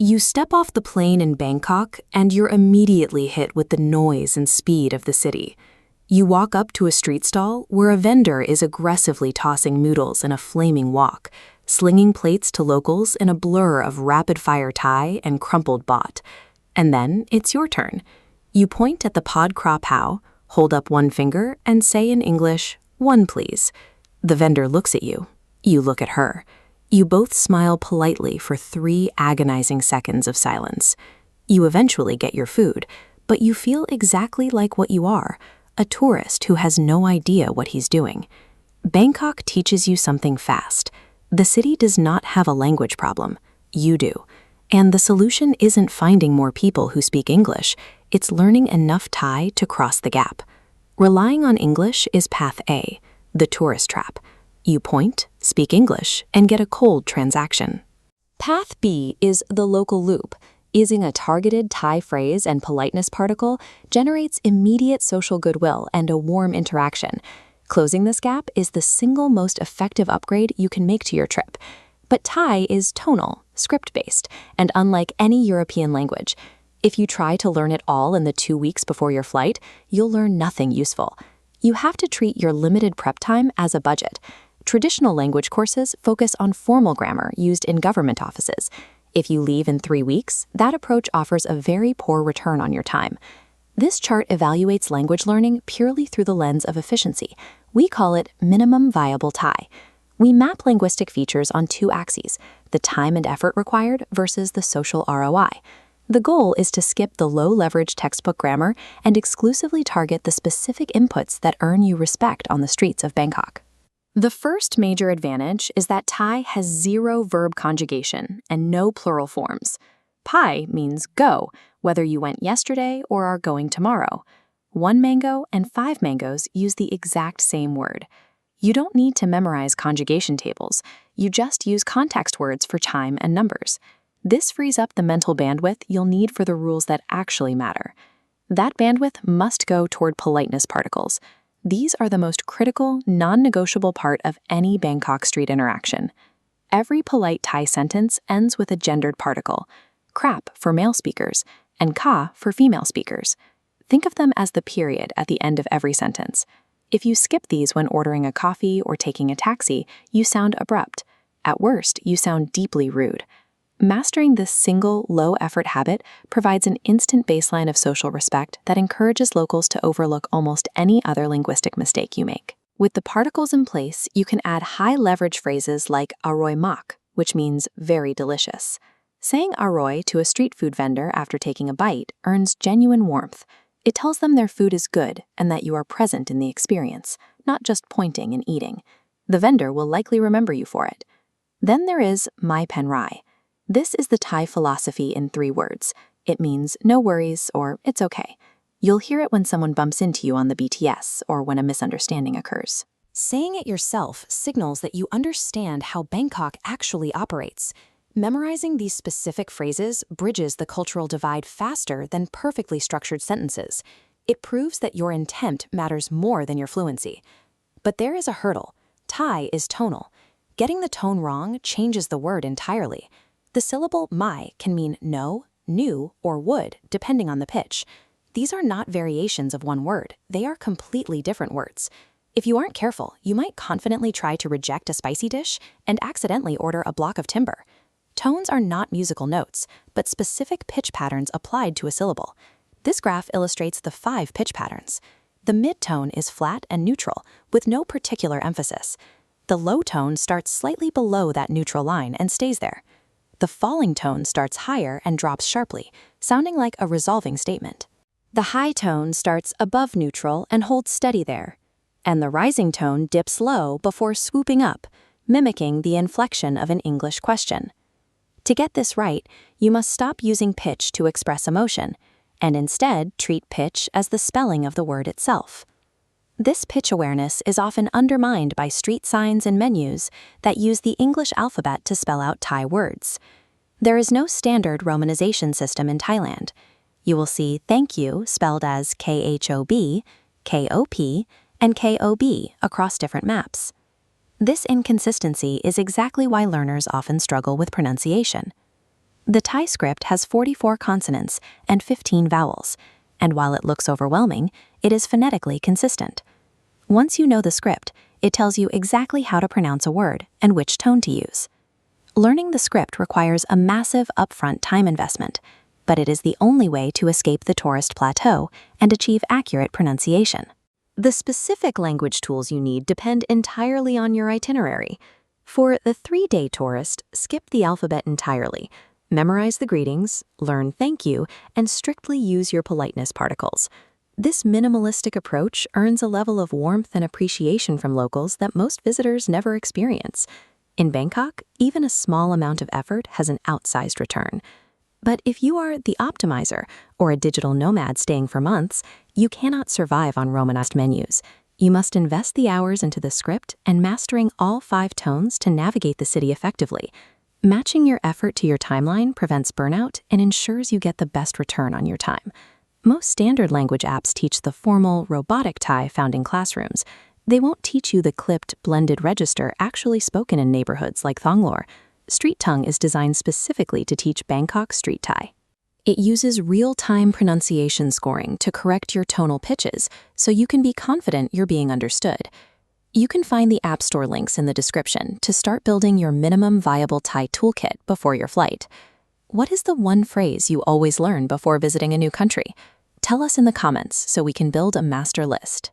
You step off the plane in Bangkok, and you're immediately hit with the noise and speed of the city. You walk up to a street stall where a vendor is aggressively tossing noodles in a flaming wok, slinging plates to locals in a blur of rapid-fire Thai and crumpled baht. And then it's your turn. You point at the pad kra pao, hold up one finger, and say in English, "One, please." The vendor looks at you. You look at her. You both smile politely for 3 agonizing seconds of silence. You eventually get your food, but you feel exactly like what you are, a tourist who has no idea what he's doing. Bangkok teaches you something fast. The city does not have a language problem. You do. And the solution isn't finding more people who speak English. It's learning enough Thai to cross the gap. Relying on English is path A, the tourist trap. You point, speak English, and get a cold transaction. Path B is the local loop. Using a targeted Thai phrase and politeness particle generates immediate social goodwill and a warm interaction. Closing this gap is the single most effective upgrade you can make to your trip. But Thai is tonal, script-based, and unlike any European language. If you try to learn it all in the 2 weeks before your flight, you'll learn nothing useful. You have to treat your limited prep time as a budget. Traditional language courses focus on formal grammar used in government offices. If you leave in 3 weeks, that approach offers a very poor return on your time. This chart evaluates language learning purely through the lens of efficiency. We call it minimum viable Thai. We map linguistic features on 2 axes, the time and effort required versus the social ROI. The goal is to skip the low-leverage textbook grammar and exclusively target the specific inputs that earn you respect on the streets of Bangkok. The first major advantage is that Thai has 0 verb conjugation and no plural forms. Pai means go, whether you went yesterday or are going tomorrow. 1 mango and 5 mangoes use the exact same word. You don't need to memorize conjugation tables. You just use context words for time and numbers. This frees up the mental bandwidth you'll need for the rules that actually matter. That bandwidth must go toward politeness particles. These are the most critical, non-negotiable part of any Bangkok street interaction. Every polite Thai sentence ends with a gendered particle, krap for male speakers, and ka for female speakers. Think of them as the period at the end of every sentence. If you skip these when ordering a coffee or taking a taxi, you sound abrupt. At worst, you sound deeply rude. Mastering this single, low-effort habit provides an instant baseline of social respect that encourages locals to overlook almost any other linguistic mistake you make. With the particles in place, you can add high-leverage phrases like aroy mak, which means very delicious. Saying aroy to a street food vendor after taking a bite earns genuine warmth. It tells them their food is good and that you are present in the experience, not just pointing and eating. The vendor will likely remember you for it. Then there is mai pen rai. This is the Thai philosophy in 3 words. It means no worries or it's okay. You'll hear it when someone bumps into you on the BTS or when a misunderstanding occurs. Saying it yourself signals that you understand how Bangkok actually operates. Memorizing these specific phrases bridges the cultural divide faster than perfectly structured sentences. It proves that your intent matters more than your fluency. But there is a hurdle. Thai is tonal. Getting the tone wrong changes the word entirely. The syllable mai can mean no, new, or would, depending on the pitch. These are not variations of one word. They are completely different words. If you aren't careful, you might confidently try to reject a spicy dish and accidentally order a block of timber. Tones are not musical notes, but specific pitch patterns applied to a syllable. This graph illustrates the 5 pitch patterns. The mid-tone is flat and neutral, with no particular emphasis. The low tone starts slightly below that neutral line and stays there. The falling tone starts higher and drops sharply, sounding like a resolving statement. The high tone starts above neutral and holds steady there. And the rising tone dips low before swooping up, mimicking the inflection of an English question. To get this right, you must stop using pitch to express emotion, and instead treat pitch as the spelling of the word itself. This pitch awareness is often undermined by street signs and menus that use the English alphabet to spell out Thai words. There is no standard romanization system in Thailand. You will see thank you spelled as KHOB, KOP, and KOB across different maps. This inconsistency is exactly why learners often struggle with pronunciation. The Thai script has 44 consonants and 15 vowels, and while it looks overwhelming, it is phonetically consistent. Once you know the script, it tells you exactly how to pronounce a word and which tone to use. Learning the script requires a massive upfront time investment, but it is the only way to escape the tourist plateau and achieve accurate pronunciation. The specific language tools you need depend entirely on your itinerary. For the 3-day tourist, skip the alphabet entirely. Memorize the greetings, learn thank you, and strictly use your politeness particles. This minimalistic approach earns a level of warmth and appreciation from locals that most visitors never experience. In Bangkok, even a small amount of effort has an outsized return. But if you are the optimizer or a digital nomad staying for months, you cannot survive on Romanized menus. You must invest the hours into the script and mastering all 5 tones to navigate the city effectively. Matching your effort to your timeline prevents burnout and ensures you get the best return on your time. Most standard language apps teach the formal, robotic Thai found in classrooms. They won't teach you the clipped, blended register actually spoken in neighborhoods like Thonglor. Street Tongue is designed specifically to teach Bangkok street Thai. It uses real-time pronunciation scoring to correct your tonal pitches so you can be confident you're being understood. You can find the App Store links in the description to start building your minimum viable Thai toolkit before your flight. What is the one phrase you always learn before visiting a new country? Tell us in the comments so we can build a master list.